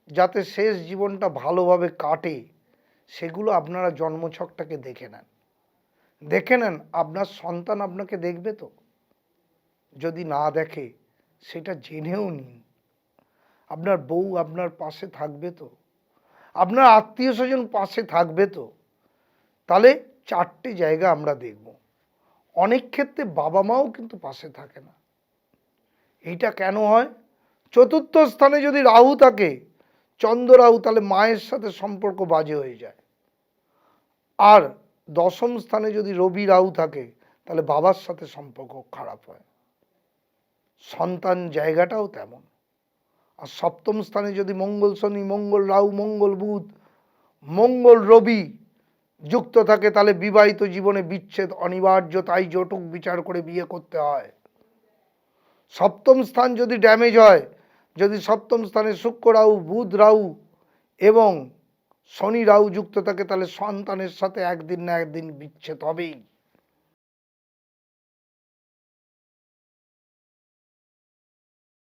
যাতে শেষ জীবনটা ভালোভাবে কাটে, সেগুলো আপনারা জন্মছকটাকে দেখে নেন। দেখে নেন আপনার সন্তান আপনাকে দেখবে তো? যদি না দেখে সেটা জেনেও নিন। আপনার বউ আপনার পাশে থাকবে তো? আপনার আত্মীয় স্বজন পাশে থাকবে তো? তাহলে 4টে জায়গা আমরা দেখব। অনেক ক্ষেত্রে বাবা মাও কিন্তু পাশে থাকে না। এইটা কেন হয়? চতুর্থ স্থানে যদি রাহু থাকে, চন্দ্র রাহু, তাহলে মায়ের সাথে সম্পর্ক বাজে হয়ে যায়। আর দশম স্থানে যদি রবি রাহু থাকে, তাহলে বাবার সাথে সম্পর্ক খারাপ হয়। সন্তান জায়গাটাও তেমন। আর সপ্তম স্থানে যদি মঙ্গল শনি, মঙ্গল রাহু, মঙ্গল বুধ, মঙ্গল রবি যুক্ত থাকে, তাহলে বিবাহিত জীবনে বিচ্ছেদ অনিবার্য, তাই জটক বিচার করে বিয়ে করতে হয়। সপ্তম স্থান যদি ড্যামেজ হয়, যদি সপ্তম স্থানে শুক্র রাহু, বুধ রাহু এবং শনি রাহু যুক্ত থাকে, তাহলে সন্তানের সাথে একদিন না একদিন বিচ্ছেদ হবেই।